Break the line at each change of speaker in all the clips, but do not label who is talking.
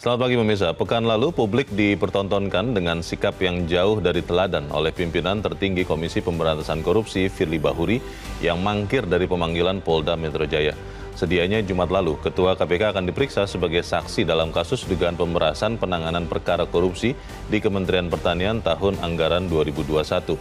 Selamat pagi pemirsa. Pekan lalu publik dipertontonkan dengan sikap yang jauh dari teladan oleh pimpinan tertinggi Komisi Pemberantasan Korupsi Firly Bahuri yang mangkir dari pemanggilan Polda Metro Jaya. Sedianya Jumat lalu, Ketua KPK akan diperiksa sebagai saksi dalam kasus dugaan pemerasan penanganan perkara korupsi di Kementerian Pertanian tahun anggaran 2021.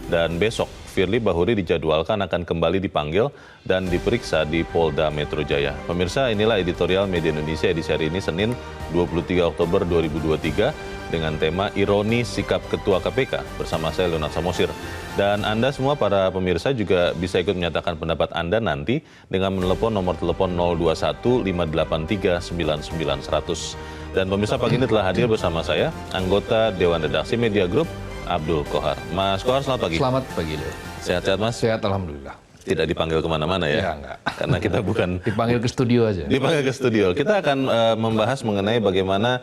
Dan besok, Firly Bahuri dijadwalkan akan kembali dipanggil dan diperiksa di Polda Metro Jaya. Pemirsa, inilah editorial Media Indonesia edisi hari ini Senin 23 Oktober 2023 dengan tema Ironi Sikap Ketua KPK bersama saya Leonard Samosir. Dan Anda semua para pemirsa juga bisa ikut menyatakan pendapat Anda nanti dengan menelepon nomor telepon 021 583 99 100. Dan pemirsa, pagi ini telah hadir bersama saya anggota Dewan Redaksi Media Group Abdul Kohar. Mas Kohar, selamat pagi.
Selamat pagi, Leo.
Sehat-sehat, Mas?
Sehat, alhamdulillah.
Tidak dipanggil kemana-mana ya?
Ya, enggak.
Karena kita bukan...
Dipanggil ke studio aja.
Dipanggil ke studio. Kita akan membahas mengenai bagaimana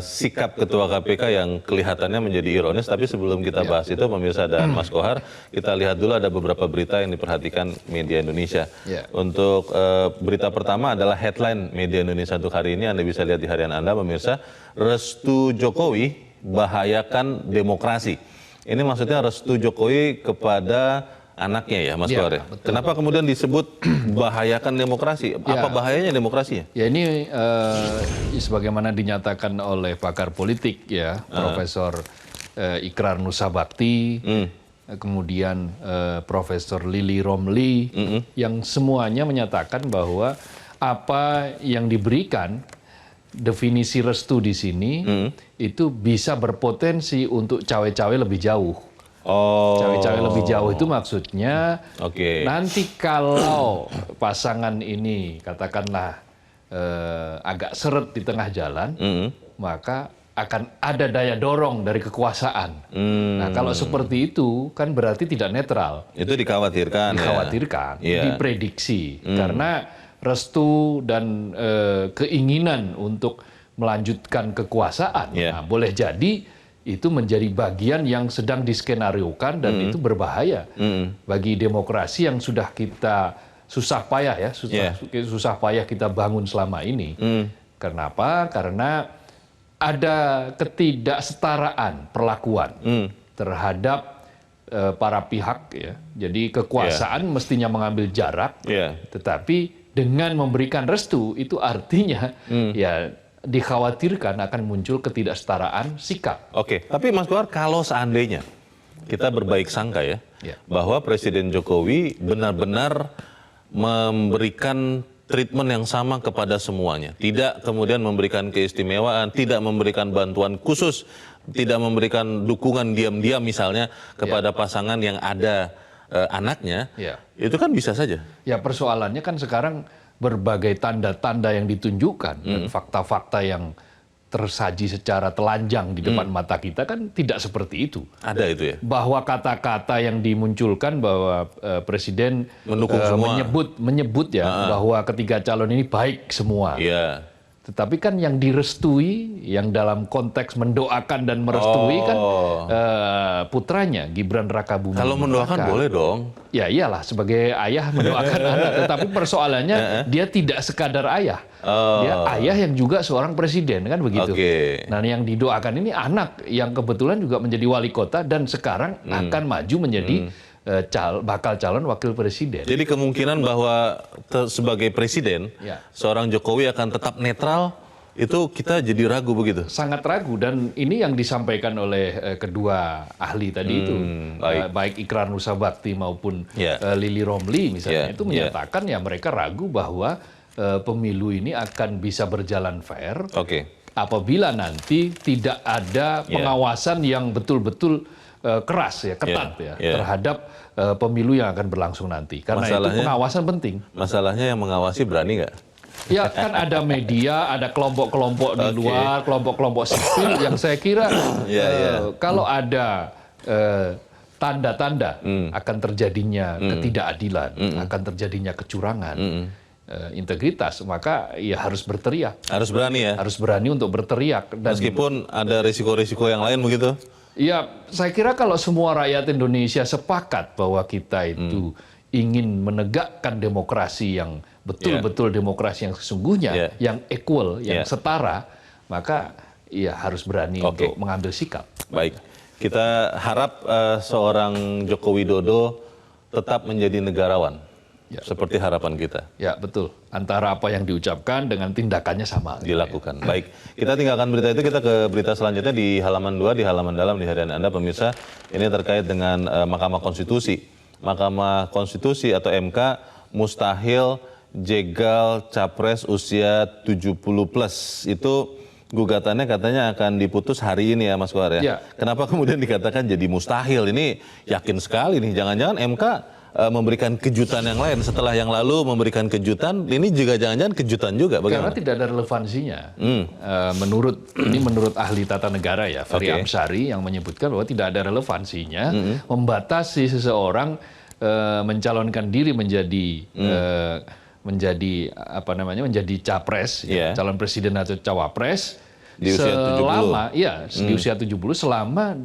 sikap Ketua KPK yang kelihatannya menjadi ironis. Tapi sebelum kita bahas itu, pemirsa dan Mas Kohar, kita lihat dulu ada beberapa berita yang diperhatikan media Indonesia.
Ya.
Untuk berita pertama adalah headline media Indonesia untuk hari ini. Anda bisa lihat di harian Anda, pemirsa. Restu Jokowi bahayakan demokrasi. Ini maksudnya restu Jokowi kepada anaknya ya, Mas Kohar. Kenapa kemudian disebut bahayakan demokrasi? Apa bahayanya demokrasi ya?
Ya, ini sebagaimana dinyatakan oleh pakar politik ya, Profesor Ikrar Nusa Bakti, kemudian Profesor Lili Romli, yang semuanya menyatakan bahwa apa yang diberikan definisi restu di sini itu bisa berpotensi untuk cawe-cawe lebih jauh. Cawe-cawe lebih jauh itu maksudnya nanti kalau pasangan ini katakanlah agak seret di tengah jalan, maka akan ada daya dorong dari kekuasaan. Nah, kalau seperti itu kan berarti tidak netral.
Itu dikhawatirkan.
Dikhawatirkan, diprediksi. Karena restu dan keinginan untuk melanjutkan kekuasaan, nah, boleh jadi itu menjadi bagian yang sedang diskenariokan dan itu berbahaya bagi demokrasi yang sudah kita susah payah ya, susah payah kita bangun selama ini. Kenapa? Karena ada ketidaksetaraan perlakuan terhadap para pihak ya. Jadi kekuasaan mestinya mengambil jarak, tetapi dengan memberikan restu itu artinya ya dikhawatirkan akan muncul ketidaksetaraan sikap.
Oke, tapi Mas Kohar, kalau seandainya kita berbaik sangka ya, bahwa Presiden Jokowi benar-benar memberikan treatment yang sama kepada semuanya, tidak kemudian memberikan keistimewaan, tidak memberikan bantuan khusus, tidak memberikan dukungan diam-diam misalnya kepada pasangan yang ada anaknya, itu kan bisa saja.
Ya, persoalannya kan sekarang berbagai tanda-tanda yang ditunjukkan dan fakta-fakta yang tersaji secara telanjang di depan mata kita kan tidak seperti itu.
Ada itu ya?
Bahwa kata-kata yang dimunculkan bahwa Presiden
mendukung semua,
menyebut ya bahwa ketiga calon ini baik semua. Tetapi kan yang direstui, yang dalam konteks mendoakan dan merestui kan putranya Gibran Rakabuming.
Kalau mendoakan boleh dong.
Ya iyalah, sebagai ayah mendoakan anak. Tetapi persoalannya dia tidak sekadar ayah. Dia ayah yang juga seorang presiden, kan begitu. Nah, yang didoakan ini anak yang kebetulan juga menjadi wali kota dan sekarang akan maju menjadi bakal calon wakil presiden.
Jadi kemungkinan bahwa sebagai presiden, seorang Jokowi akan tetap netral, itu kita jadi ragu begitu?
Sangat ragu, dan ini yang disampaikan oleh kedua ahli tadi itu, baik Ikrar Nusa Bakti maupun Lili Romli misalnya, itu menyatakan ya mereka ragu bahwa pemilu ini akan bisa berjalan fair apabila nanti tidak ada pengawasan yang betul-betul keras ya, ketat terhadap pemilu yang akan berlangsung nanti. Karena itu pengawasan penting. Masalahnya yang mengawasi berani nggak? Ya, kan ada media, ada kelompok-kelompok di luar, kelompok-kelompok sipil yang saya kira kalau ada tanda-tanda akan terjadinya ketidakadilan, akan terjadinya kecurangan, integritas, maka ya harus berteriak.
Harus berani ya?
Harus berani untuk berteriak. Dan
meskipun ada risiko-risiko yang lain begitu?
Ya, saya kira kalau semua rakyat Indonesia sepakat bahwa kita itu ingin menegakkan demokrasi yang betul-betul demokrasi yang sesungguhnya, yang equal, yang setara, maka ya harus berani untuk mengambil sikap.
Baik, kita harap seorang Joko Widodo tetap menjadi negarawan, seperti harapan kita.
Ya betul, antara apa yang diucapkan dengan tindakannya sama.
Dilakukan. Baik, kita tinggalkan berita itu, kita ke berita selanjutnya di halaman 2, di halaman dalam di harian Anda pemirsa. Ini terkait dengan Mahkamah Konstitusi. Mahkamah Konstitusi atau MK mustahil jegal capres usia 70 plus. Itu gugatannya katanya akan diputus hari ini ya Mas Kohar ya. Kenapa kemudian dikatakan jadi mustahil? Ini yakin sekali nih, jangan-jangan MK memberikan kejutan yang lain setelah yang lalu memberikan kejutan, ini juga jangan-jangan kejutan juga. Bagaimana?
Karena tidak ada relevansinya. Menurut ahli tata negara ya, Ferry Amsari yang menyebutkan bahwa tidak ada relevansinya membatasi seseorang mencalonkan diri menjadi capres, calon presiden atau cawapres
di usia 70.
Di usia 70 selama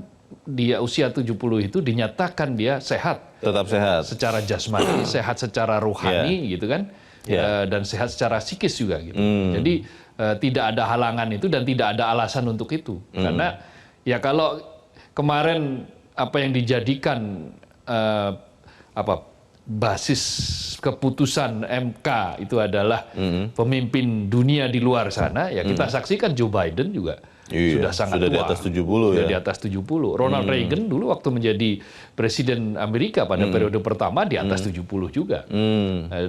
dia usia 70 itu dinyatakan dia sehat.
Tetap sehat.
Secara jasmani, sehat secara rohani gitu kan. Dan sehat secara psikis juga gitu. Jadi tidak ada halangan itu dan tidak ada alasan untuk itu. Karena ya kalau kemarin apa yang dijadikan basis keputusan MK itu adalah pemimpin dunia di luar sana, ya kita saksikan Joe Biden juga sudah sangat tua.
Di atas 70
sudah di atas 70. Ronald Reagan dulu waktu menjadi presiden Amerika pada periode pertama di atas 70 juga.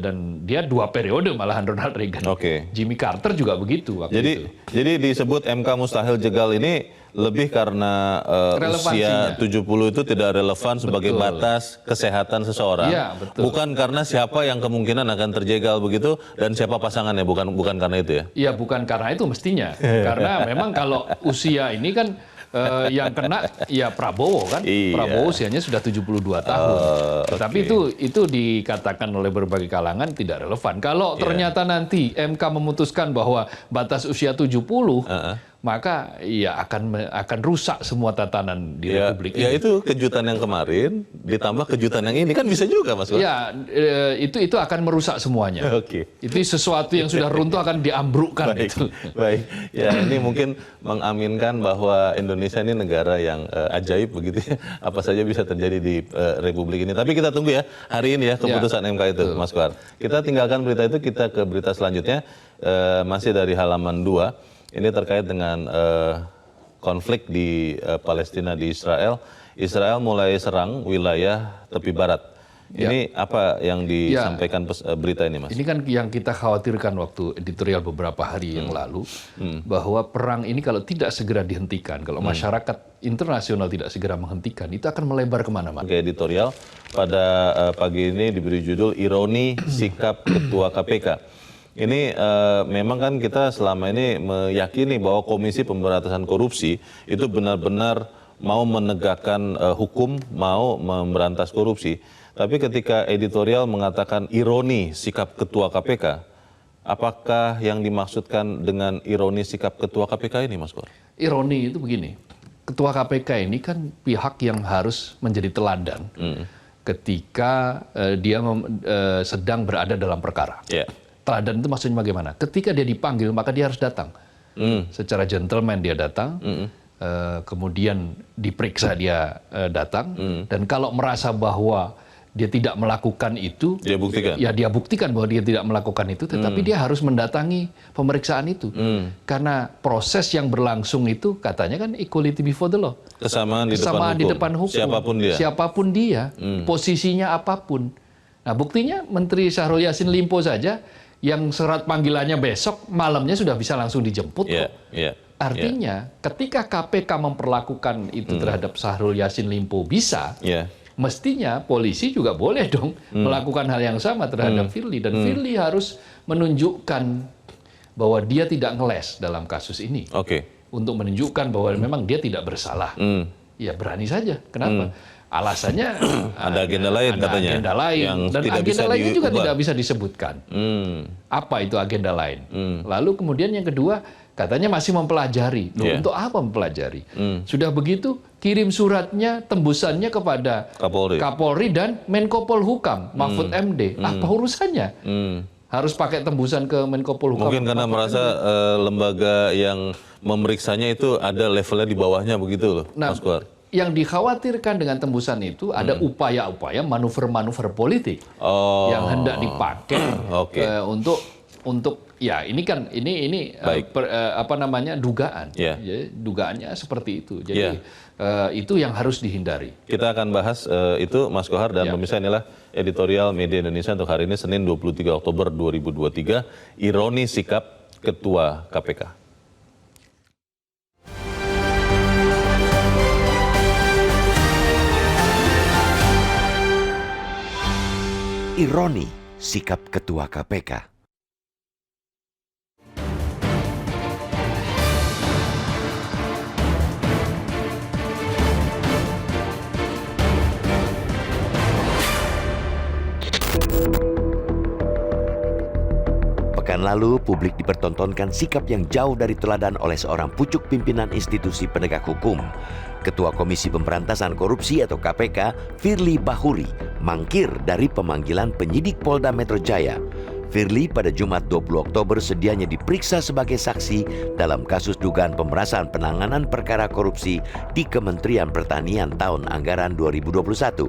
Dan dia 2 periode malahan Ronald Reagan. Jimmy Carter juga begitu waktu itu.
Jadi disebut MK mustahil jegal ini lebih karena usia 70 itu tidak relevan sebagai batas kesehatan seseorang. Bukan karena siapa yang kemungkinan akan terjegal begitu dan siapa pasangannya, bukan karena itu ya?
Iya, bukan karena itu mestinya. Karena memang kalau usia ini kan yang kena ya Prabowo kan. Prabowo usianya sudah 72 tahun. Tetapi itu dikatakan oleh berbagai kalangan tidak relevan. Kalau ternyata nanti MK memutuskan bahwa batas usia 70, maka ya akan rusak semua tatanan di Republik ini.
Ya itu kejutan yang kemarin ditambah kejutan yang ini kan bisa juga Mas.
Ya itu akan merusak semuanya. Itu sesuatu yang sudah runtuh akan diambrukkan.
Baik. Ya ini mungkin mengaminkan bahwa Indonesia ini negara yang ajaib begitu ya. Apa saja bisa terjadi di Republik ini. Tapi kita tunggu ya hari ini ya keputusan MK itu Mas Kohar. Kita tinggalkan berita itu, kita ke berita selanjutnya masih dari halaman 2. Ini terkait dengan konflik di Palestina, di Israel. Israel mulai serang wilayah tepi barat. Ini apa yang disampaikan berita ini, Mas?
Ini kan yang kita khawatirkan waktu editorial beberapa hari yang lalu, bahwa perang ini kalau tidak segera dihentikan, kalau masyarakat internasional tidak segera menghentikan, itu akan melebar kemana-mana.
Editorial pada pagi ini diberi judul Ironi Sikap Ketua KPK. Ini memang kan kita selama ini meyakini bahwa Komisi Pemberantasan Korupsi itu benar-benar mau menegakkan hukum, mau memberantas korupsi. Tapi ketika editorial mengatakan ironi sikap Ketua KPK, apakah yang dimaksudkan dengan ironi sikap Ketua KPK ini, Mas Kohar?
Ironi itu begini, Ketua KPK ini kan pihak yang harus menjadi teladan ketika dia sedang berada dalam perkara. Teladan itu maksudnya bagaimana? Ketika dia dipanggil, maka dia harus datang. Secara gentleman dia datang, kemudian diperiksa dia datang, dan kalau merasa bahwa dia tidak melakukan itu, dia buktikan bahwa dia tidak melakukan itu, tetapi dia harus mendatangi pemeriksaan itu. Karena proses yang berlangsung itu katanya kan equality before the law.
Kesamaan
di depan hukum. Siapapun dia, posisinya apapun. Nah buktinya Menteri Syahrul Yassin Limpo saja, yang surat panggilannya besok, malamnya sudah bisa langsung dijemput kok. Artinya, ketika KPK memperlakukan itu terhadap Syahrul Yassin Limpo bisa, mestinya polisi juga boleh dong melakukan hal yang sama terhadap Firly. Dan Firly harus menunjukkan bahwa dia tidak ngeles dalam kasus ini. Untuk menunjukkan bahwa memang dia tidak bersalah. Ya berani saja. Kenapa? Alasannya
ada agenda lain katanya.
Agenda lain. Dan agenda lainnya juga tidak bisa disebutkan. Apa itu agenda lain? Lalu kemudian yang kedua, katanya masih mempelajari. Untuk apa mempelajari? Sudah begitu, kirim suratnya, tembusannya kepada Kapolri dan Menko Polhukam, Mahfud MD. Apa urusannya? harus pakai tembusan ke Menko Polhukam.
Mungkin karena merasa lembaga yang memeriksanya itu ada levelnya di bawahnya begitu loh,
Nah,
Mas Kohar.
yang dikhawatirkan dengan tembusan itu ada upaya-upaya manuver-manuver politik yang hendak dipakai untuk ya ini kan ini dugaan.
Yeah.
Ya, dugaannya seperti itu. Jadi itu yang harus dihindari.
Kita akan bahas itu Mas Kohar dan pemirsa, inilah editorial Media Indonesia untuk hari ini Senin 23 Oktober 2023, ironi sikap Ketua KPK.
Ironi sikap Ketua KPK. Pekan lalu, publik dipertontonkan sikap yang jauh dari teladan oleh seorang pucuk pimpinan institusi penegak hukum. Ketua Komisi Pemberantasan Korupsi atau KPK, Firly Bahuri, mangkir dari pemanggilan penyidik Polda Metro Jaya. Firly pada Jumat 20 Oktober sedianya diperiksa sebagai saksi dalam kasus dugaan pemerasan penanganan perkara korupsi di Kementerian Pertanian tahun anggaran 2021.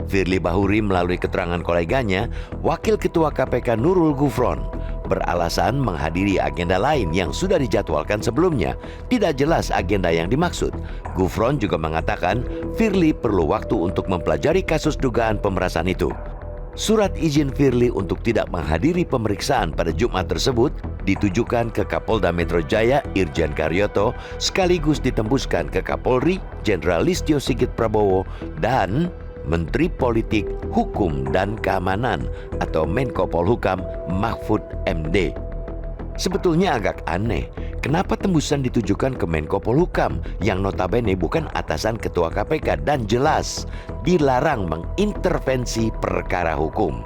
Firly Bahuri melalui keterangan koleganya, Wakil Ketua KPK Nurul Gufron, beralasan menghadiri agenda lain yang sudah dijadwalkan sebelumnya. Tidak jelas agenda yang dimaksud. Gufron juga mengatakan Firly perlu waktu untuk mempelajari kasus dugaan pemerasan itu. Surat izin Firly untuk tidak menghadiri pemeriksaan pada Jumat tersebut ditujukan ke Kapolda Metro Jaya Irjen Karyoto sekaligus ditembuskan ke Kapolri Jenderal Listio Sigit Prabowo dan Menteri Politik, Hukum dan Keamanan atau Menko Polhukam Mahfud MD. Sebetulnya agak aneh, kenapa tembusan ditujukan ke Menko Polhukam yang notabene bukan atasan Ketua KPK dan jelas dilarang mengintervensi perkara hukum.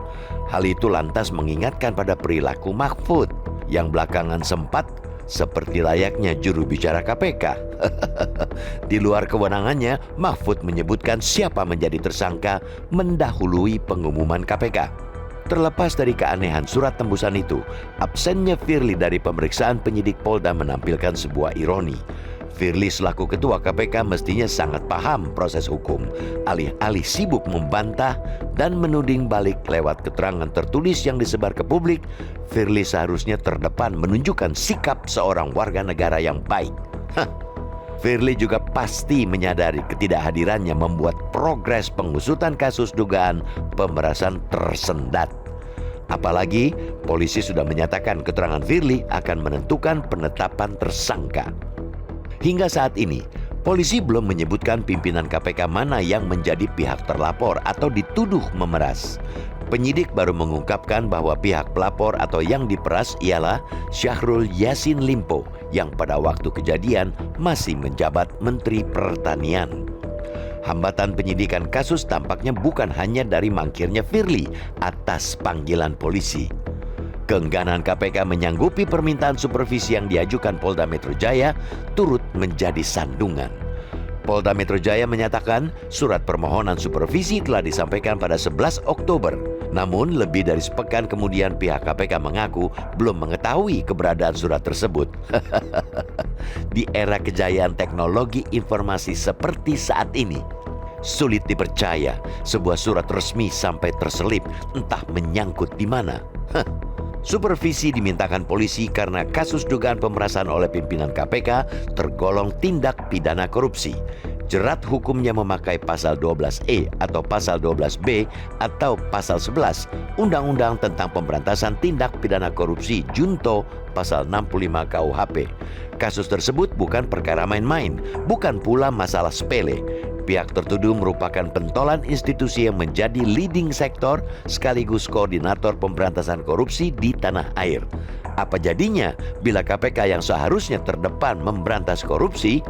Hal itu lantas mengingatkan pada perilaku Mahfud yang belakangan sempat seperti layaknya juru bicara KPK. Di luar kewenangannya, Mahfud menyebutkan siapa menjadi tersangka mendahului pengumuman KPK. Terlepas dari keanehan surat tembusan itu, absennya Firly dari pemeriksaan penyidik Polda menampilkan sebuah ironi. Firly selaku Ketua KPK mestinya sangat paham proses hukum. Alih-alih sibuk membantah dan menuding balik lewat keterangan tertulis yang disebar ke publik, Firly seharusnya terdepan menunjukkan sikap seorang warga negara yang baik. Firly juga pasti menyadari ketidakhadirannya membuat progres pengusutan kasus dugaan pemerasan tersendat. Apalagi polisi sudah menyatakan keterangan Firly akan menentukan penetapan tersangka. Hingga saat ini, polisi belum menyebutkan pimpinan KPK mana yang menjadi pihak terlapor atau dituduh memeras. Penyidik baru mengungkapkan bahwa pihak pelapor atau yang diperas ialah Syahrul Yassin Limpo yang pada waktu kejadian masih menjabat Menteri Pertanian. Hambatan penyidikan kasus tampaknya bukan hanya dari mangkirnya Firly atas panggilan polisi. Keengganan KPK menyanggupi permintaan supervisi yang diajukan Polda Metro Jaya turut menjadi sandungan. Polda Metro Jaya menyatakan surat permohonan supervisi telah disampaikan pada 11 Oktober. Namun lebih dari sepekan kemudian pihak KPK mengaku belum mengetahui keberadaan surat tersebut. Di era kejayaan teknologi informasi seperti saat ini, sulit dipercaya sebuah surat resmi sampai terselip entah menyangkut di mana. Supervisi dimintakan polisi karena kasus dugaan pemerasan oleh pimpinan KPK tergolong tindak pidana korupsi. Jerat hukumnya memakai pasal 12E atau pasal 12B atau pasal 11 Undang-Undang tentang Pemberantasan Tindak Pidana Korupsi Junto pasal 65 KUHP. Kasus tersebut bukan perkara main-main, bukan pula masalah sepele. Pihak tertuduh merupakan pentolan institusi yang menjadi leading sektor sekaligus koordinator pemberantasan korupsi di tanah air. Apa jadinya bila KPK yang seharusnya terdepan memberantas korupsi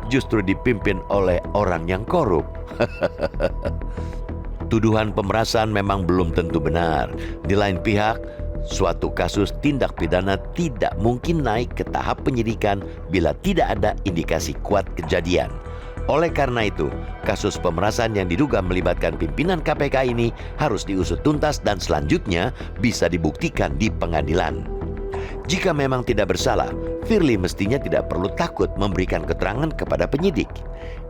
justru dipimpin oleh orang yang korup? Tuduhan pemerasan memang belum tentu benar. Di lain pihak, suatu kasus tindak pidana tidak mungkin naik ke tahap penyidikan bila tidak ada indikasi kuat kejadian. Oleh karena itu, kasus pemerasan yang diduga melibatkan pimpinan KPK ini harus diusut tuntas dan selanjutnya bisa dibuktikan di pengadilan. Jika memang tidak bersalah, Firly mestinya tidak perlu takut memberikan keterangan kepada penyidik.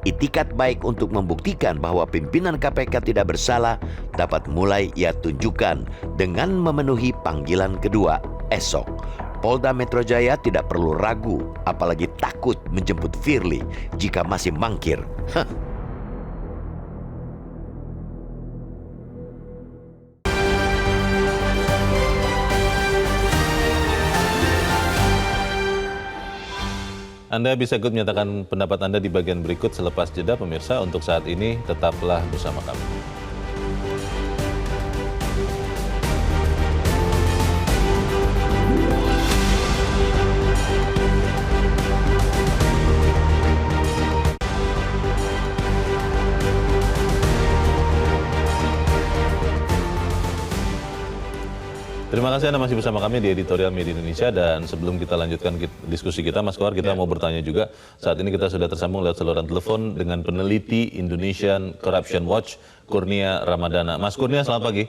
Itikat baik untuk membuktikan bahwa pimpinan KPK tidak bersalah dapat mulai ia tunjukkan dengan memenuhi panggilan kedua esok. Polda Metro Jaya tidak perlu ragu, apalagi takut menjemput Firly jika masih mangkir.
Anda bisa ikut menyatakan pendapat Anda di bagian berikut selepas jeda, pemirsa. Untuk saat ini, tetaplah bersama kami. Terima kasih Anda masih bersama kami di Editorial Media Indonesia, dan sebelum kita lanjutkan diskusi kita, Mas Kohar, kita mau bertanya juga. Saat ini kita sudah tersambung lewat saluran telepon dengan peneliti Indonesian Corruption Watch, Kurnia Ramadana. Mas Kurnia, selamat pagi.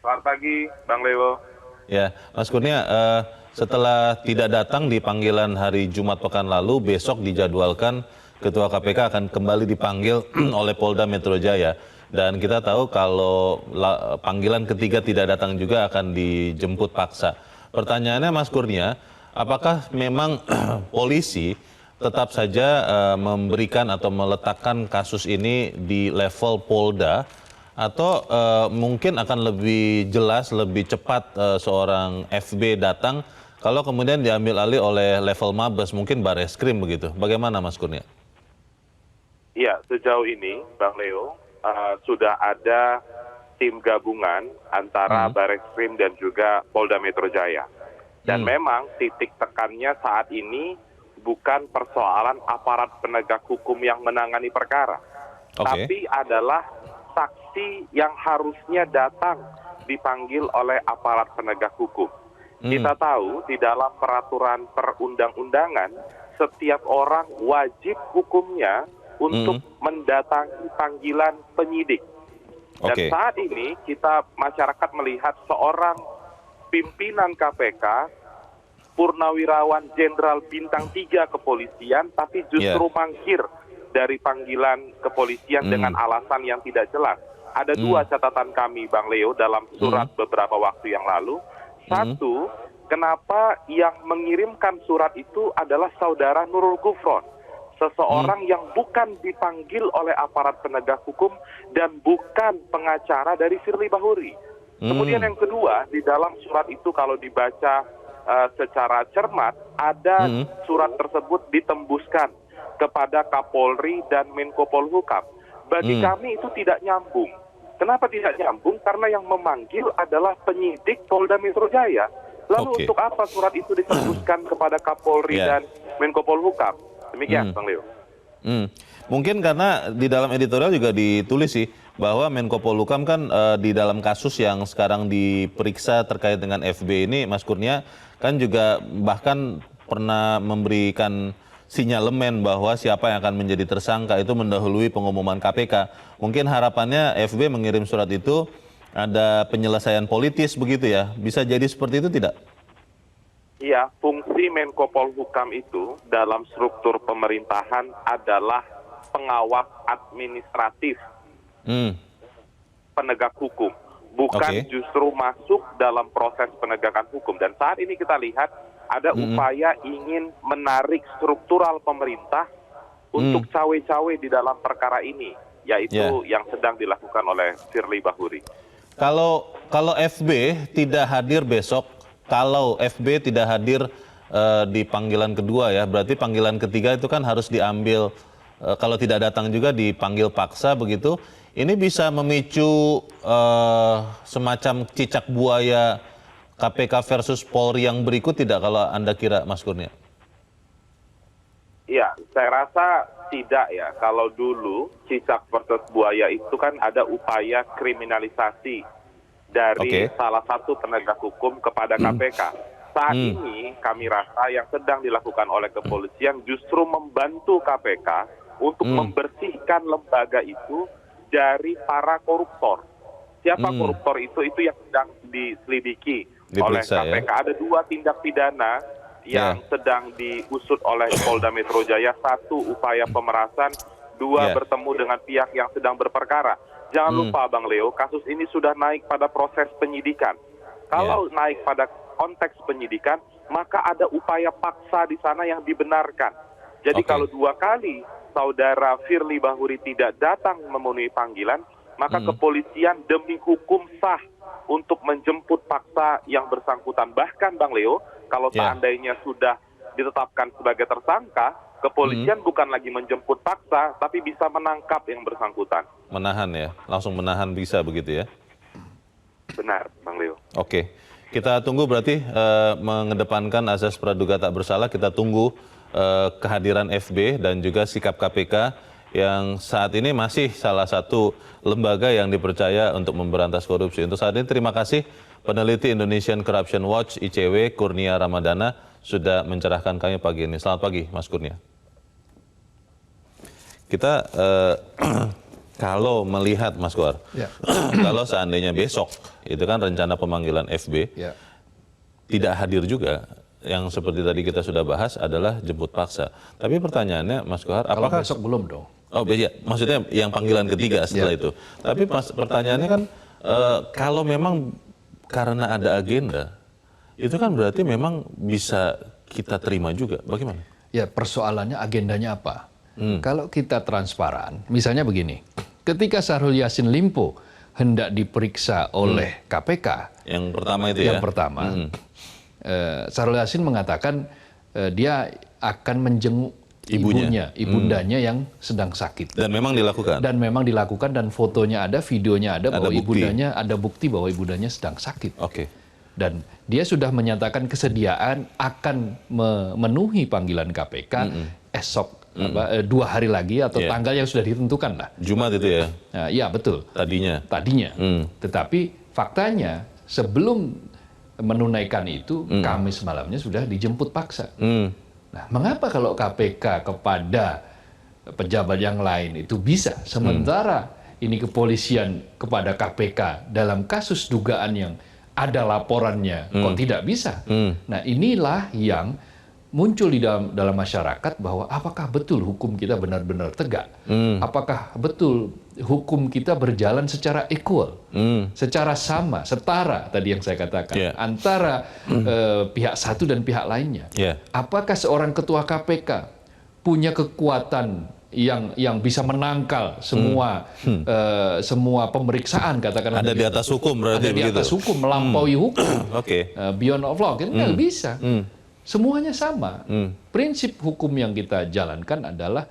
Selamat pagi, Bang Leo.
Ya, Mas Kurnia, setelah tidak datang di panggilan hari Jumat pekan lalu, besok dijadwalkan Ketua KPK akan kembali dipanggil oleh Polda Metro Jaya. Dan kita tahu kalau panggilan ketiga tidak datang juga akan dijemput paksa. Pertanyaannya Mas Kurnia, apakah memang polisi tetap saja memberikan atau meletakkan kasus ini di level Polda, atau mungkin akan lebih jelas, lebih cepat seorang FB datang kalau kemudian diambil alih oleh level Mabes, mungkin Bareskrim begitu. Bagaimana Mas Kurnia?
Iya, sejauh ini Bang Leo, sudah ada tim gabungan antara Bareskrim dan juga Polda Metro Jaya. Dan memang titik tekannya saat ini bukan persoalan aparat penegak hukum yang menangani perkara, tapi adalah saksi yang harusnya datang dipanggil oleh aparat penegak hukum. Kita tahu di dalam peraturan perundang-undangan, setiap orang wajib hukumnya untuk mendatangi panggilan penyidik. Dan saat ini kita masyarakat melihat seorang pimpinan KPK, Purnawirawan Jenderal Bintang 3 kepolisian, tapi justru mangkir dari panggilan kepolisian dengan alasan yang tidak jelas. Ada dua catatan kami, Bang Leo, dalam surat beberapa waktu yang lalu. Satu, kenapa yang mengirimkan surat itu adalah saudara Nurul Gufron, seseorang yang bukan dipanggil oleh aparat penegak hukum dan bukan pengacara dari Firly Bahuri. Kemudian yang kedua, di dalam surat itu kalau dibaca secara cermat, ada surat tersebut ditembuskan kepada Kapolri dan Menko Polhukam. Bagi kami itu tidak nyambung. Kenapa tidak nyambung? Karena yang memanggil adalah penyidik Polda Metro Jaya. Lalu untuk apa surat itu ditembuskan kepada Kapolri dan Menko Polhukam? Demikian, Bang Leo.
Mungkin karena di dalam editorial juga ditulis sih bahwa Menko Polhukam kan di dalam kasus yang sekarang diperiksa terkait dengan FB ini, Mas Kurnia, kan juga bahkan pernah memberikan sinyalemen bahwa siapa yang akan menjadi tersangka itu mendahului pengumuman KPK. Mungkin harapannya FB mengirim surat itu ada penyelesaian politis begitu ya. Bisa jadi seperti itu tidak?
Iya, fungsi Menko Polhukam itu dalam struktur pemerintahan adalah pengawas administratif penegak hukum, bukan justru masuk dalam proses penegakan hukum. Dan saat ini kita lihat ada upaya ingin menarik struktural pemerintah untuk cawe-cawe di dalam perkara ini, yaitu yang sedang dilakukan oleh Firly Bahuri.
Kalau FB tidak hadir besok, kalau FB tidak hadir di panggilan kedua ya, berarti panggilan ketiga itu kan harus diambil, kalau tidak datang juga dipanggil paksa begitu. Ini bisa memicu semacam cicak buaya KPK versus Polri yang berikut tidak kalau Anda kira, Mas Kurnia?
Iya, saya rasa tidak ya. Kalau dulu cicak versus buaya itu kan ada upaya kriminalisasi dari salah satu penegak hukum kepada KPK. Saat ini kami rasa yang sedang dilakukan oleh kepolisian justru membantu KPK untuk membersihkan lembaga itu dari para koruptor. Siapa koruptor itu yang sedang diselidiki oleh
Diperiksa,
KPK. Ada 2 tindak pidana yang sedang diusut oleh Polda Metro Jaya. 1 upaya pemerasan, 2 bertemu dengan pihak yang sedang berperkara. Jangan lupa Bang Leo, kasus ini sudah naik pada proses penyidikan. Kalau naik pada konteks penyidikan, maka ada upaya paksa di sana yang dibenarkan. Jadi kalau 2 kali saudara Firly Bahuri tidak datang memenuhi panggilan, maka kepolisian demi hukum sah untuk menjemput paksa yang bersangkutan. Bahkan Bang Leo, kalau seandainya sudah ditetapkan sebagai tersangka, kepolisian bukan lagi menjemput paksa, tapi bisa menangkap yang bersangkutan.
Menahan ya, langsung menahan bisa begitu ya?
Benar, Bang Leo.
Oke, kita tunggu berarti mengedepankan azas praduga tak bersalah. Kita tunggu kehadiran FB dan juga sikap KPK yang saat ini masih salah satu lembaga yang dipercaya untuk memberantas korupsi. Untuk saat ini terima kasih peneliti Indonesian Corruption Watch ICW Kurnia Ramadana sudah mencerahkan kami pagi ini. Selamat pagi Mas Kurnia. Kita kalau melihat Mas Kuar, kalau seandainya besok itu kan rencana pemanggilan FB, tidak hadir juga. Yang seperti tadi kita sudah bahas adalah jemput paksa. Tapi pertanyaannya Mas Kuar, apakah
besok belum dong?
Oh iya, maksudnya yang panggilan ketiga setelah itu. Tapi pertanyaannya kan kalau memang karena ada agenda, itu kan berarti memang bisa kita terima juga. Bagaimana?
Ya persoalannya agendanya apa? Kalau kita transparan, misalnya begini, ketika Syahrul Yassin Limpo hendak diperiksa oleh KPK,
yang pertama itu
yang pertama, Syahrul Yassin mengatakan dia akan menjenguk ibundanya yang sedang sakit.
Dan memang dilakukan.
Dan fotonya ada, videonya ada bahwa ibundanya ada bukti bahwa ibundanya sedang sakit.
Oke.
Dan dia sudah menyatakan kesediaan akan memenuhi panggilan KPK esok 2 hari lagi atau tanggal yang sudah ditentukan lah.
Jumat itu ya?
Nah, ya betul.
Tadinya.
Tetapi faktanya sebelum menunaikan itu Kamis malamnya sudah dijemput paksa. Nah, mengapa kalau KPK kepada pejabat yang lain itu bisa, sementara ini kepolisian kepada KPK dalam kasus dugaan yang ada laporannya kok tidak bisa? Nah, inilah yang muncul di dalam masyarakat bahwa apakah betul hukum kita benar-benar tegak? Apakah betul hukum kita berjalan secara equal, secara sama, setara tadi yang saya katakan antara pihak satu dan pihak lainnya? Apakah seorang ketua KPK punya kekuatan yang bisa menangkal semua pemeriksaan, katakanlah
ada di atas hukum berarti
ada di atas hukum, melampaui hukum, beyond of law, kan nggak bisa. Semuanya sama. Prinsip hukum yang kita jalankan adalah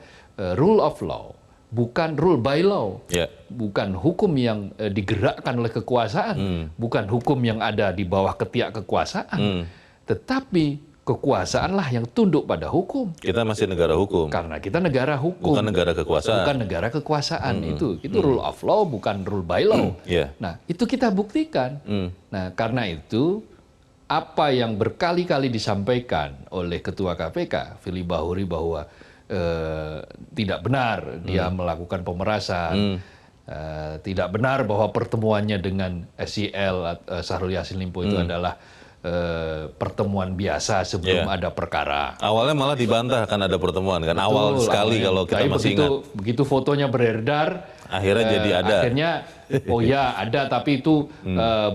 rule of law, bukan rule by law. Bukan hukum yang digerakkan oleh kekuasaan, bukan hukum yang ada di bawah ketiak kekuasaan. Tetapi kekuasaanlah yang tunduk pada hukum.
Kita masih negara hukum.
Karena kita negara hukum.
Bukan negara kekuasaan.
Bukan negara kekuasaan. Itu rule of law, bukan rule by law. Nah, itu kita buktikan. Nah, karena itu apa yang berkali-kali disampaikan oleh Ketua KPK, Firly Bahuri, bahwa tidak benar dia melakukan pemerasan, tidak benar bahwa pertemuannya dengan SYL, Syahrul Yassin Limpo itu adalah pertemuan biasa sebelum ada perkara.
Awalnya malah dibantah kan ada pertemuan kan. Awal sekali kalau kita masih ingat.
Begitu fotonya beredar,
akhirnya jadi ada.
Akhirnya, oh ya ada, tapi itu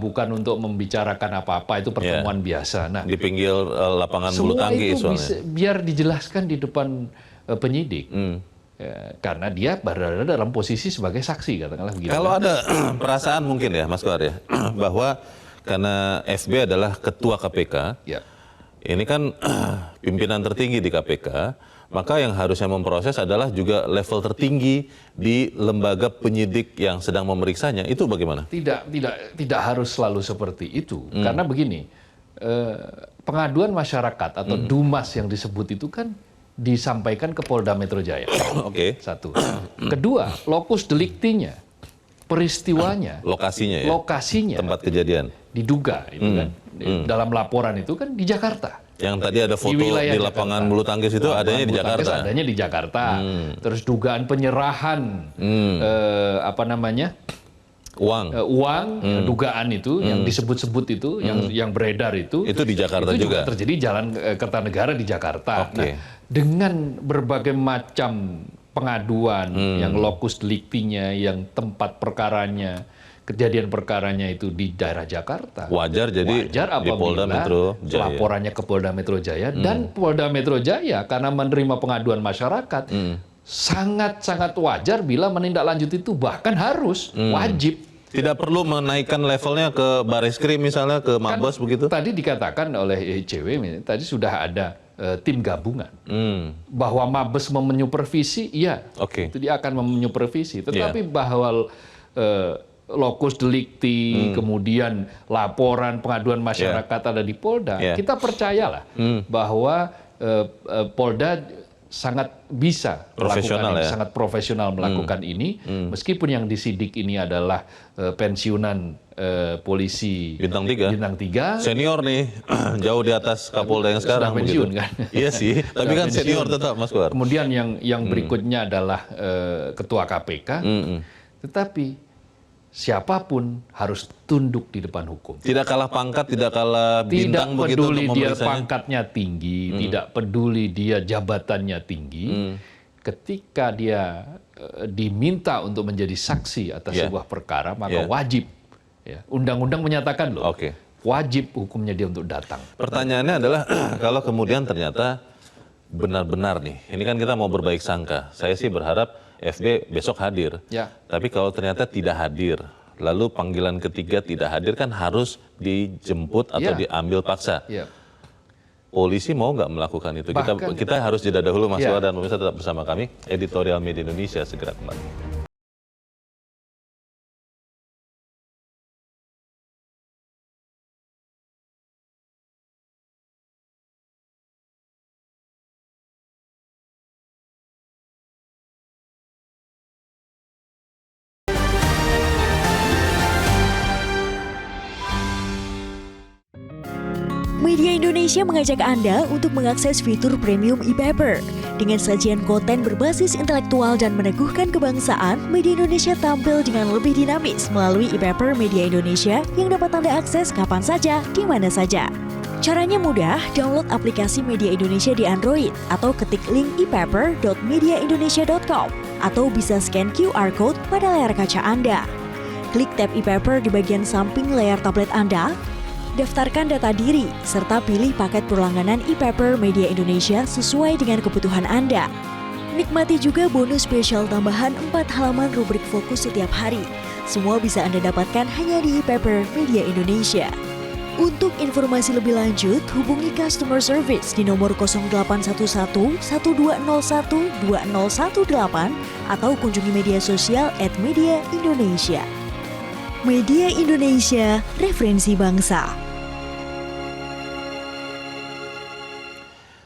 bukan untuk membicarakan apa-apa, itu pertemuan biasa. Nah,
di pinggir lapangan bulu tangkis
soalnya. Semua itu biar dijelaskan di depan penyidik. Karena dia berada dalam posisi sebagai saksi, katakanlah begitu.
Kalau ada perasaan mungkin ya, Mas Kuar ya, bahwa karena FB adalah ketua KPK, ini kan pimpinan tertinggi di KPK, maka yang harusnya memproses adalah juga level tertinggi di lembaga penyidik yang sedang memeriksanya. Itu bagaimana?
Tidak harus selalu seperti itu. Karena begini, pengaduan masyarakat atau Dumas yang disebut itu kan disampaikan ke Polda Metro Jaya. Satu. Kedua, lokus deliktinya, peristiwanya,
lokasinya,
tempat kejadian, diduga itu kan dalam laporan itu kan di Jakarta.
Yang tadi ada foto di
wilayah
lapangan
Jakarta.
bulu tangkis itu adanya di
Bulu tangkis
Jakarta.
adanya di Jakarta. Terus dugaan penyerahan uang, dugaan itu yang disebut-sebut itu, yang beredar itu
Itu di Jakarta
itu juga
juga?
terjadi Jalan Kertanegara di Jakarta.
Oke.
Nah, dengan berbagai macam pengaduan, yang lokus deliktinya, yang tempat perkaranya, kejadian perkaranya itu di daerah Jakarta.
Wajar jadi
Wajar
di Polda
apabila
Metro Jaya.
laporannya ke Polda Metro Jaya dan Polda Metro Jaya karena menerima pengaduan masyarakat sangat-sangat wajar bila menindaklanjuti itu, bahkan harus wajib.
Tidak perlu menaikkan levelnya ke Bareskrim misalnya, ke Mabes begitu?
Tadi dikatakan oleh ICW, tadi sudah ada tim gabungan. Bahwa Mabes menyupervisi, iya,
Oke.
itu dia akan menyupervisi. Tetapi bahwa lokus delikti, kemudian laporan pengaduan masyarakat ada di Polda, kita percayalah bahwa Polda sangat bisa
Profesional
melakukan ini,
ya?
sangat profesional melakukan ini, meskipun yang disidik ini adalah pensiunan polisi
Bintang 3.
Bintang 3.
Senior nih, jauh di atas Kapolda yang sekarang.
Sudah pensiun,
begitu.
kan?
Iya sih, tapi
Sudah
kan
pensiun.
senior tetap Mas Kuar.
Kemudian yang berikutnya adalah ketua KPK, tetapi siapapun harus tunduk di depan hukum.
Tidak kalah pangkat, tidak kalah
Tidak
bintang begitu
peduli
untuk
dia
memeriksanya.
pangkatnya tinggi, tidak peduli dia jabatannya tinggi, ketika dia diminta untuk menjadi saksi atas sebuah perkara, maka wajib. Ya, undang-undang menyatakan loh,
Oke.
wajib hukumnya dia untuk datang.
Pertanyaannya adalah kalau kemudian ternyata benar-benar nih, ini kan kita mau berbaik sangka. Saya sih berharap FB besok hadir.
Ya.
Tapi kalau ternyata tidak hadir, lalu panggilan ketiga tidak hadir, kan harus dijemput atau
Ya.
diambil paksa.
Ya.
Polisi mau nggak melakukan itu?
Bahkan-
Kita harus jeda dahulu Mas
Ya.
Wah, dan pemirsa tetap bersama kami. Editorial Media Indonesia segera kembali.
Media Indonesia mengajak Anda untuk mengakses fitur premium e-paper. Dengan sajian konten berbasis intelektual dan meneguhkan kebangsaan, Media Indonesia tampil dengan lebih dinamis melalui e-paper Media Indonesia yang dapat Anda akses kapan saja, di mana saja. Caranya mudah, download aplikasi Media Indonesia di Android atau ketik link e-paper.mediaindonesia.com atau bisa scan QR code pada layar kaca Anda. Klik tab e-paper di bagian samping layar tablet Anda, daftarkan data diri, serta pilih paket berlangganan e-paper Media Indonesia sesuai dengan kebutuhan Anda. Nikmati juga bonus spesial tambahan 4 halaman rubrik fokus setiap hari. Semua bisa Anda dapatkan hanya di e-paper Media Indonesia. Untuk informasi lebih lanjut, hubungi customer service di nomor 0811 1201 2018 atau kunjungi media sosial @mediaindonesia. Media Indonesia, referensi bangsa.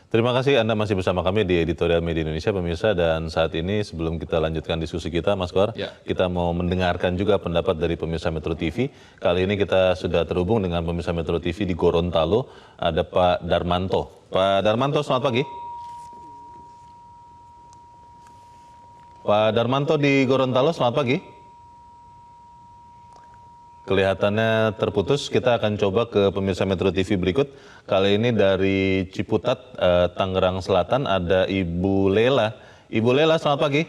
Terima kasih Anda masih bersama kami di Editorial Media Indonesia, pemirsa. Dan saat ini sebelum kita lanjutkan diskusi kita, Mas Kuar, kita mau mendengarkan juga pendapat dari pemirsa Metro TV. Kali ini kita sudah terhubung dengan pemirsa Metro TV di Gorontalo, ada Pak Darmanto. Pak Darmanto, selamat pagi. Pak Darmanto di Gorontalo, selamat pagi. Kelihatannya terputus, kita akan coba ke pemirsa Metro TV berikut. Kali ini dari Ciputat, Tangerang Selatan, ada Ibu Lela. Ibu Lela, selamat pagi.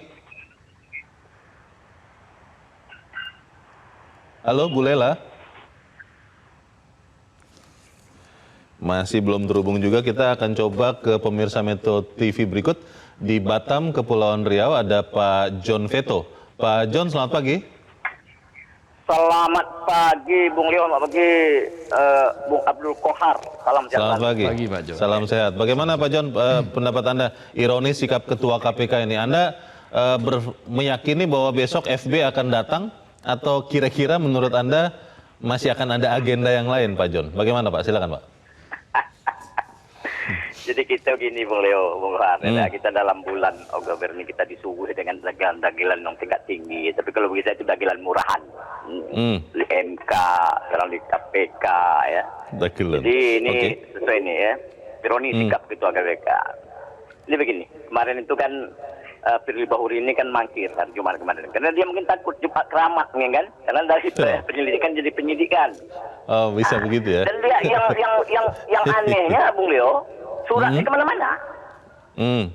Halo, Bu Lela. Masih belum terhubung juga, kita akan coba ke pemirsa Metro TV berikut. Di Batam, Kepulauan Riau, ada Pak John Veto. Pak John, selamat pagi.
Selamat pagi, Bung Leo. Selamat pagi, Bung Abdul Kohar. Salam
Selamat
sejahtera.
pagi.
Pagi, Pak John.
Salam sehat. Bagaimana Pak John pendapat Anda? Ironis sikap Ketua KPK ini. Anda meyakini bahwa besok FB akan datang atau kira-kira menurut Anda masih akan ada agenda yang lain, Pak John? Bagaimana Pak? Silakan Pak.
Jadi kita gini, Bung Leo, Bung Kohar. Ya, kita dalam bulan Oktober ini kita disuguhi dengan dagelan yang tingkat tinggi. Tapi kalau bagi saya itu dagelan murahan. Di MK, sekarang di KPK ya.
Dagelan.
Jadi ini
Oke.
sesuai ini ya. ironi sikap Ketua KPK. Ini begini, kemarin itu kan Firly Bahuri ini kan mangkir hari Jumat kemarin. Karena dia mungkin takut cepat keramat, kan? Karena dari penyelidikan jadi penyidikan.
Oh, bisa begitu ya?
Dan dia yang anehnya, Bung Leo, suratnya kemana-mana.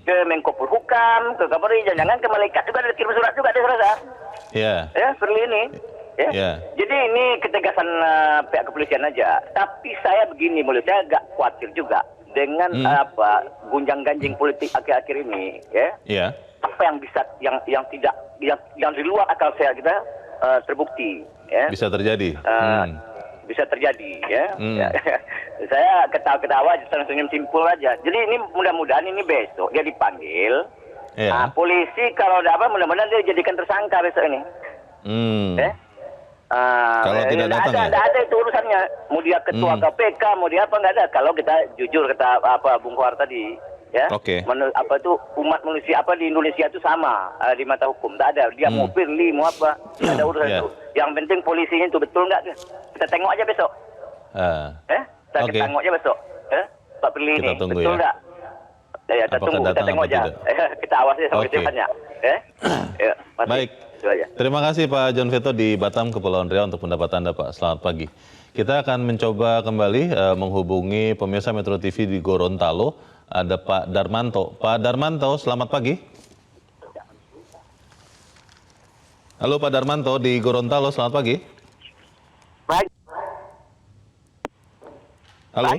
Ke Menko Polhukam, ke Kapolri, jangan ke malaikat juga ada kirim surat juga, dia rasa.
Iya.
Ya, Firly ini. Ya.
Yeah.
Jadi ini ketegasan pihak kepolisian aja. Tapi saya begini, mulai saya agak khawatir juga dengan gunjang-ganjing politik akhir-akhir ini, ya.
Iya.
Apa yang bisa yang tidak yang di luar akal saya kita terbukti, ya.
Bisa terjadi.
Bisa terjadi, ya. Saya ketawa-ketawa, senyum simpul aja. Jadi ini mudah-mudahan ini besok dia dipanggil.
Yeah.
Polisi kalau ada apa, mudah-mudahan dia dijadikan tersangka besok ini.
Kalau tidak datang ya?
Ada itu urusannya. Mau dia ketua KPK, mau dia apa nggak ada. Kalau kita jujur kata Bung Kohar tadi, ya.
Oke.
Apa itu umat manusia di Indonesia itu sama di mata hukum. Tak ada. Dia mau Firly, mau apa, tidak ada urusan itu. Yang penting polisinya itu betul nggak? Kita tengok aja besok. Kita tengok aja besok. Pak Firly ini betul nggak? Ya, kita tunggu, kita tengok aja. Kita awasi sampai depannya.
Baik. Terima kasih Pak John Veto di Batam, Kepulauan Riau untuk pendapat Anda, Pak. Selamat pagi. Kita akan mencoba kembali menghubungi pemirsa Metro TV di Gorontalo. Ada Pak Darmanto. Pak Darmanto, selamat pagi. Halo Pak Darmanto di Gorontalo, selamat pagi.
Baik.
Halo.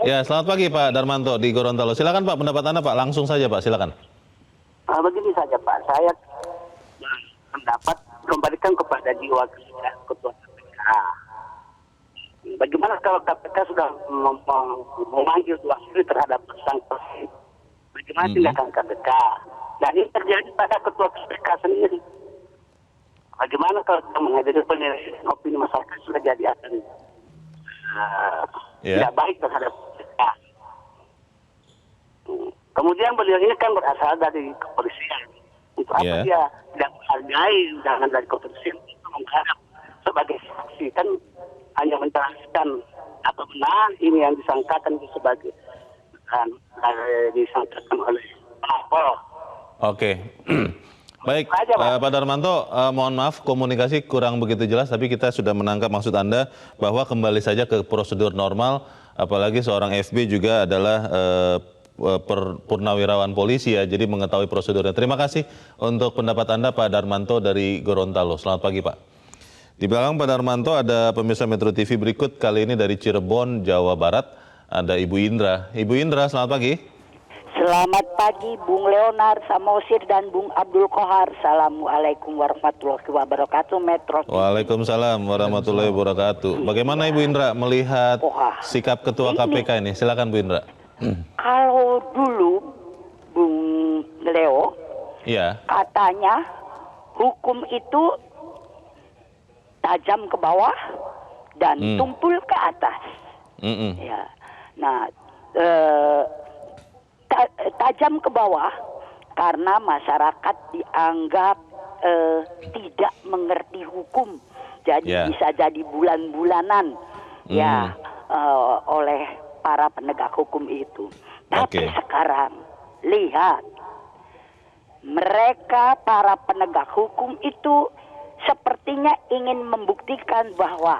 Ya, selamat pagi Pak Darmanto di Gorontalo. Silakan Pak, pendapat Anda Pak. Langsung saja Pak, silakan.
Begini saja Pak, saya pendapat kembalikan kepada jiwa Ketua KPK. Bagaimana kalau KPK sudah memanggil dua kali terhadap tersangka? Bagaimana tindakan KPK? Dan ini terjadi pada Ketua KPK sendiri. Bagaimana kalau kita menghadapi penilaian opini masyarakat sudah jadi akan tidak baik terhadap KPK. Kemudian beliau ini kan berasal dari kepolisian. Untuk apa dia tidak menghargai undangan dari kepolisian untuk menghadap sebagai saksi, kan hanya menjelaskan apa benar ini yang disangkakan itu sebagai disangkakan oleh Kapol.
Oke. Baik, Pak Darmanto, mohon maaf komunikasi kurang begitu jelas, tapi kita sudah menangkap maksud Anda bahwa kembali saja ke prosedur normal, apalagi seorang FB juga adalah purnawirawan polisi ya, jadi mengetahui prosedurnya. Terima kasih untuk pendapat Anda Pak Darmanto dari Gorontalo. Selamat pagi Pak. Di belakang Pak Darmanto ada pemirsa Metro TV berikut, kali ini dari Cirebon, Jawa Barat, ada Ibu Indra. Ibu Indra, selamat pagi.
Selamat pagi Bung Leonard Samosir dan Bung Abdul Kohar. Assalamualaikum warahmatullahi wabarakatuh. Metro TV.
Waalaikumsalam warahmatullahi wabarakatuh. Bagaimana Ibu Indra melihat sikap Ketua KPK ini? Silakan Bu Indra.
Kalau dulu Bung Leo, katanya hukum itu tajam ke bawah dan tumpul ke atas. Ya. Nah, tajam ke bawah karena masyarakat dianggap tidak mengerti hukum, jadi bisa jadi bulan-bulanan oleh para penegak hukum itu. Tapi sekarang lihat, mereka para penegak hukum itu sepertinya ingin membuktikan bahwa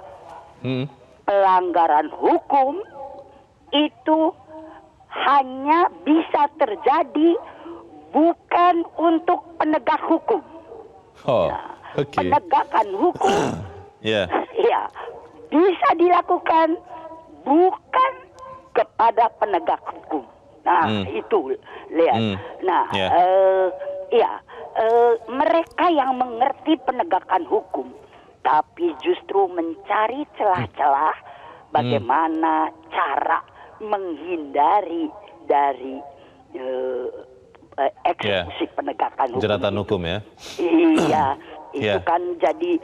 pelanggaran hukum itu hanya bisa terjadi bukan untuk penegak hukum. Penegakan hukum bisa dilakukan bukan kepada penegak hukum. Nah, itu lihat. Nah, mereka yang mengerti penegakan hukum, tapi justru mencari celah-celah bagaimana cara menghindari dari eksekusi penegakan hukum.
Jeratan hukum ya?
Iya, itu kan jadi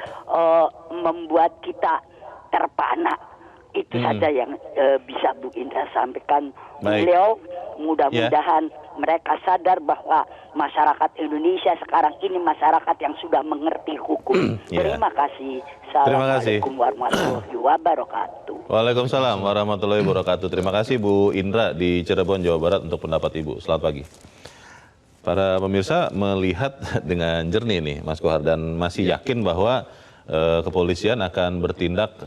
membuat kita terpana. Itu saja yang bisa Bu Indra sampaikan. Beliau mudah-mudahan mereka sadar bahwa masyarakat Indonesia sekarang ini masyarakat yang sudah mengerti hukum. Terima kasih. Assalamualaikum warahmatullahi wabarakatuh.
Waalaikumsalam warahmatullahi wabarakatuh. Terima kasih Bu Indra di Cirebon, Jawa Barat untuk pendapat Ibu. Selamat pagi. Para pemirsa melihat dengan jernih nih Mas Kohar dan masih yakin bahwa kepolisian akan bertindak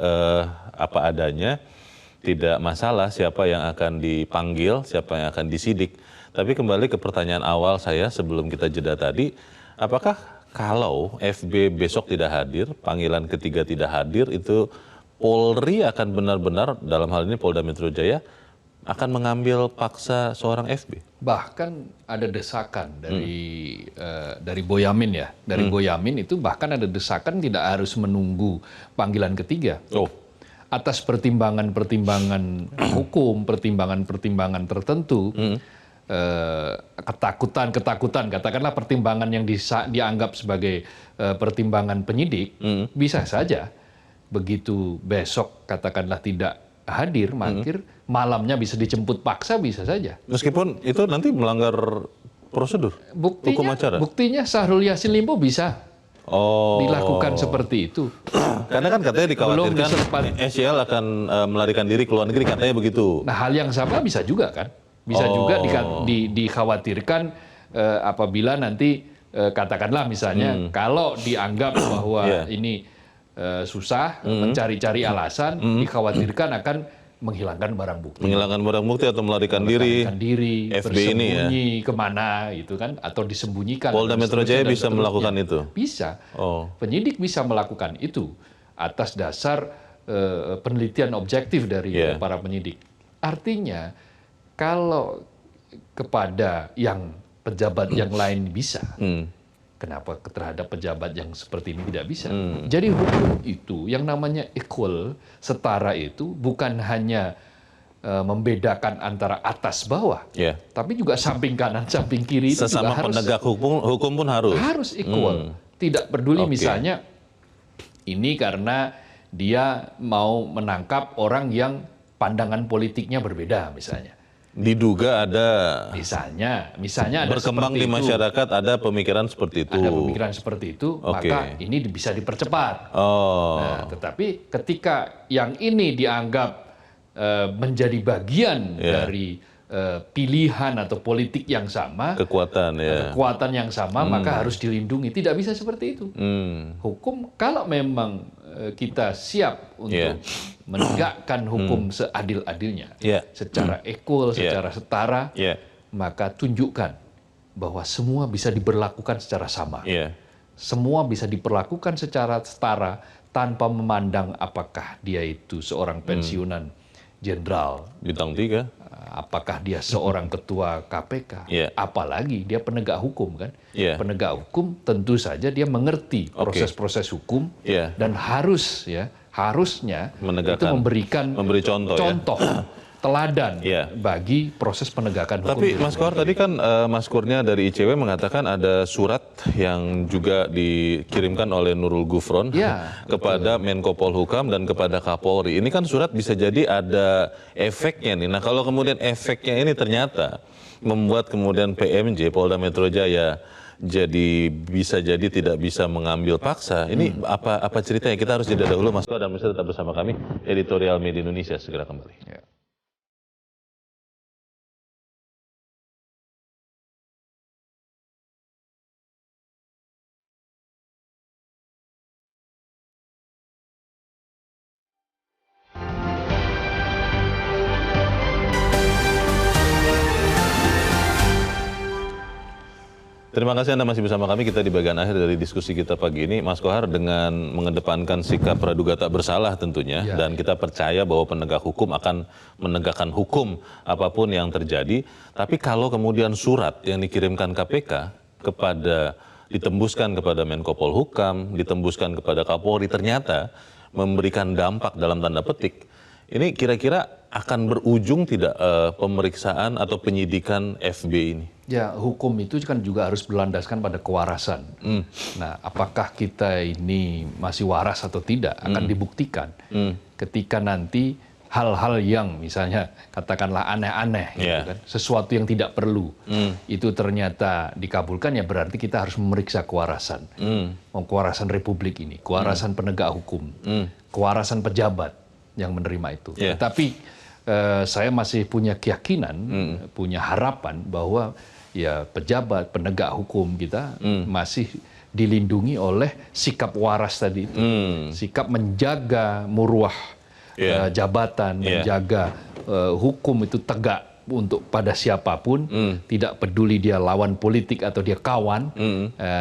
apa adanya, tidak masalah siapa yang akan dipanggil, siapa yang akan disidik. Tapi kembali ke pertanyaan awal saya sebelum kita jeda tadi, apakah kalau FB besok tidak hadir, panggilan ketiga tidak hadir, itu Polri akan benar-benar dalam hal ini Polda Metro Jaya akan mengambil paksa seorang FB?
Bahkan ada desakan dari Boyamin ya, dari Boyamin itu bahkan ada desakan tidak harus menunggu panggilan ketiga. Atas pertimbangan-pertimbangan hukum, pertimbangan-pertimbangan tertentu, ketakutan, katakanlah pertimbangan yang dianggap sebagai pertimbangan penyidik, bisa saja begitu besok katakanlah tidak hadir, malamnya bisa dijemput paksa, bisa saja.
Meskipun itu nanti melanggar prosedur hukum acara.
Buktinya Syahrul Yassin Limpo bisa dilakukan seperti itu.
Karena kan katanya dikhawatirkan SYL akan melarikan diri ke luar negeri, katanya begitu.
Nah, hal yang sama bisa juga kan? Bisa juga dikhawatirkan apabila nanti katakanlah misalnya kalau dianggap bahwa ini susah mencari-cari alasan, dikhawatirkan akan menghilangkan barang bukti.
Menghilangkan barang bukti atau melarikan diri FB ini ya.
Kemana itu kan, atau disembunyikan.
Polda Metro Jaya bisa melakukan itu?
Bisa. Penyidik bisa melakukan itu atas dasar penelitian objektif dari para penyidik. Artinya kalau kepada yang pejabat yang lain bisa, kenapa terhadap pejabat yang seperti ini tidak bisa? Jadi hukum itu yang namanya equal, setara itu bukan hanya membedakan antara atas bawah, tapi juga samping kanan, samping kiri itu
sesama
juga
penegak hukum pun harus
equal. Tidak peduli misalnya ini karena dia mau menangkap orang yang pandangan politiknya berbeda misalnya.
Diduga ada
misalnya ada
berkembang di masyarakat itu. Ada pemikiran seperti itu.
Ada pemikiran seperti itu, maka ini bisa dipercepat. Nah, tetapi ketika yang ini dianggap menjadi bagian dari pilihan atau politik yang sama, kekuatan yang sama, maka harus dilindungi. Tidak bisa seperti itu. Hukum kalau memang kita siap untuk menegakkan hukum seadil-adilnya, secara equal, secara setara, maka tunjukkan bahwa semua bisa diberlakukan secara sama. Semua bisa diperlakukan secara setara tanpa memandang apakah dia itu seorang pensiunan jenderal,
bintang 3,
apakah dia seorang ketua KPK, apalagi dia penegak hukum kan. Penegak hukum tentu saja dia mengerti proses-proses hukum dan harusnya itu memberi contoh teladan bagi proses penegakan hukum.
Tapi Mas Kohar tadi kan Mas Kurnia dari ICW mengatakan ada surat yang juga dikirimkan oleh Nurul Gufron kepada Menko Polhukam dan kepada Kapolri. Ini kan surat bisa jadi ada efeknya nih. Nah, kalau kemudian efeknya ini ternyata membuat kemudian PMJ Polda Metro Jaya bisa jadi tidak bisa mengambil paksa. Ini apa ceritanya? Kita harus jeda dahulu, Mas Kohar, dan bisa tetap bersama kami. Editorial Media Indonesia segera kembali. Terima kasih Anda masih bersama kami. Kita di bagian akhir dari diskusi kita pagi ini. Mas Kohar, dengan mengedepankan sikap praduga tak bersalah tentunya, dan kita percaya bahwa penegak hukum akan menegakkan hukum apapun yang terjadi. Tapi kalau kemudian surat yang dikirimkan KPK ditembuskan kepada Menko Polhukam, ditembuskan kepada Kapolri, ternyata memberikan dampak dalam tanda petik, ini kira-kira akan berujung tidak pemeriksaan atau penyidikan FB ini?
Ya, hukum itu kan juga harus berlandaskan pada kewarasan. Nah, apakah kita ini masih waras atau tidak akan dibuktikan ketika nanti hal-hal yang misalnya katakanlah aneh-aneh, gitu kan, sesuatu yang tidak perlu, itu ternyata dikabulkan, ya berarti kita harus memeriksa kewarasan, kewarasan Republik ini, kewarasan penegak hukum, kewarasan pejabat yang menerima itu. Tapi saya masih punya keyakinan, punya harapan bahwa ya pejabat penegak hukum kita masih dilindungi oleh sikap waras tadi itu, sikap menjaga muruah jabatan, menjaga hukum itu tegak untuk pada siapapun, tidak peduli dia lawan politik atau dia kawan,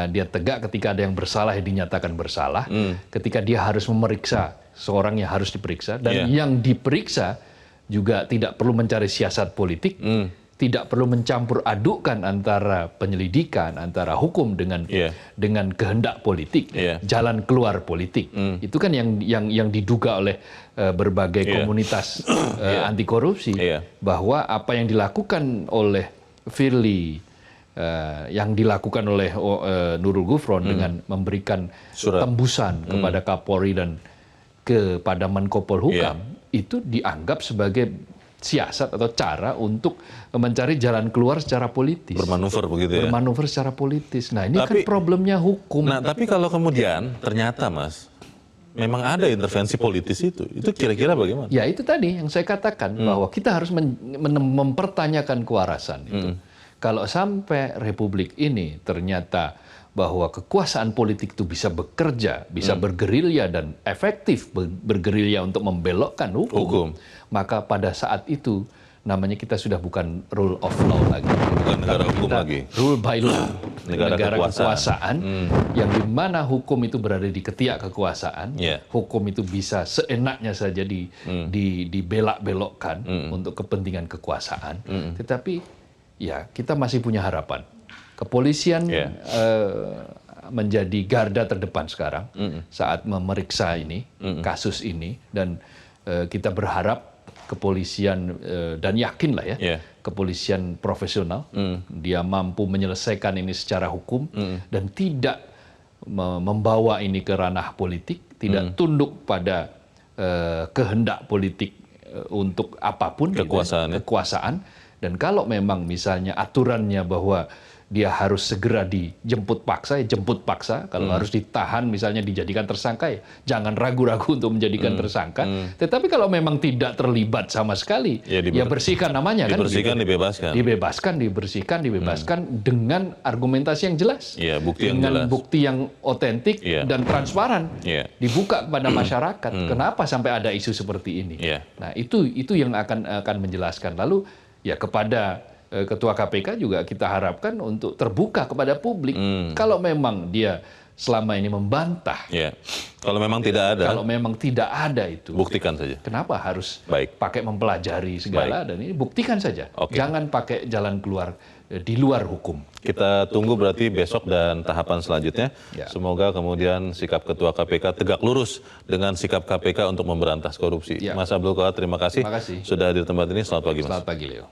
dia tegak ketika ada yang bersalah ya dinyatakan bersalah, ketika dia harus memeriksa seorang yang harus diperiksa, dan yang diperiksa juga tidak perlu mencari siasat politik, tidak perlu mencampur adukkan antara penyelidikan, antara hukum dengan kehendak politik, jalan keluar politik. Itu kan yang diduga oleh berbagai komunitas anti korupsi, bahwa apa yang dilakukan oleh Firly, yang dilakukan oleh Nurul Gufron dengan memberikan tembusan kepada Kapolri dan kepada Menko Polhukam, itu dianggap sebagai siasat atau cara untuk mencari jalan keluar secara politis.
Bermanuver begitu ya? Bermanuver
secara politis. Nah ini kan problemnya hukum.
Nah tapi kalau kemudian ternyata Mas, memang ada intervensi politis itu kira-kira bagaimana?
Ya itu tadi yang saya katakan, bahwa kita harus mempertanyakan kewarasan itu. Kalau sampai Republik ini ternyata bahwa kekuasaan politik itu bisa bekerja, bisa bergerilya dan efektif bergerilya untuk membelokkan hukum, maka pada saat itu namanya kita sudah bukan rule of law lagi,
bukan negara hukum lagi,
rule by law,
negara
kekuasaan, yang dimana hukum itu berada di ketiak kekuasaan, hukum itu bisa seenaknya saja dibelak-belokkan untuk kepentingan kekuasaan, tetapi ya kita masih punya harapan. Kepolisian menjadi garda terdepan sekarang saat memeriksa ini, kasus ini, dan kita berharap kepolisian, dan yakinlah ya, kepolisian profesional, dia mampu menyelesaikan ini secara hukum dan tidak membawa ini ke ranah politik, tidak tunduk pada kehendak politik untuk apapun kekuasaan. Dan kalau memang misalnya aturannya bahwa dia harus segera dijemput paksa, ya jemput paksa. Kalau harus ditahan, misalnya dijadikan tersangka, ya jangan ragu-ragu untuk menjadikan tersangka. Tetapi kalau memang tidak terlibat sama sekali, ya bersihkan namanya,
dibersihkan, kan?
Dibebaskan, dibebaskan dengan argumentasi yang jelas.
Bukti yang
dengan
jelas.
Bukti yang otentik dan transparan. Dibuka kepada masyarakat. Kenapa sampai ada isu seperti ini? Nah, itu yang akan menjelaskan. Lalu ya kepada Ketua KPK juga kita harapkan untuk terbuka kepada publik. Kalau memang dia selama ini membantah,
kalau memang tidak ada,
itu,
buktikan saja.
Kenapa harus pakai mempelajari segala? Dan ini buktikan saja. Jangan pakai jalan keluar di luar hukum.
Kita tunggu berarti besok dan tahapan selanjutnya. Semoga kemudian sikap Ketua KPK tegak lurus dengan sikap KPK untuk memberantas korupsi. Mas Abdul Qadir, terima kasih sudah hadir di tempat ini. Selamat pagi, Mas.
Selamat pagi, Leo.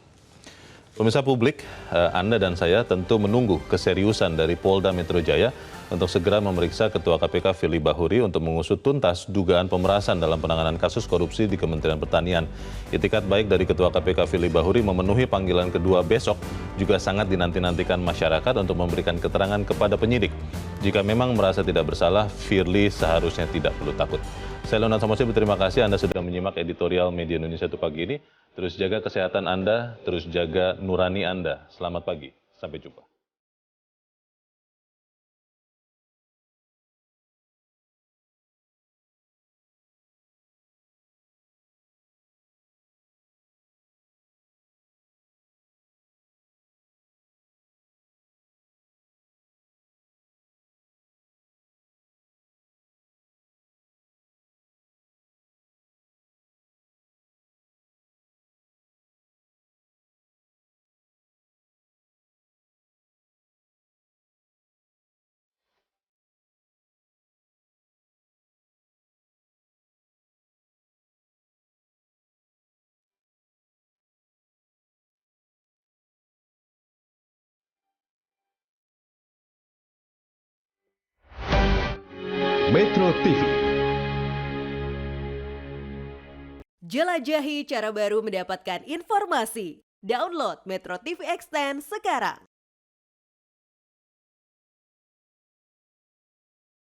Pemirsa publik, Anda dan saya tentu menunggu keseriusan dari Polda Metro Jaya untuk segera memeriksa Ketua KPK Firly Bahuri untuk mengusut tuntas dugaan pemerasan dalam penanganan kasus korupsi di Kementerian Pertanian. Itikat baik dari Ketua KPK Firly Bahuri memenuhi panggilan kedua besok juga sangat dinanti-nantikan masyarakat untuk memberikan keterangan kepada penyidik. Jika memang merasa tidak bersalah, Firly seharusnya tidak perlu takut. Saya Leonard Samosir, berterima kasih Anda sudah menyimak editorial Media Indonesia untuk pagi ini. Terus jaga kesehatan Anda, terus jaga nurani Anda. Selamat pagi, sampai jumpa.
Metro TV. Jelajahi cara baru mendapatkan informasi. Download Metro TV Extend sekarang.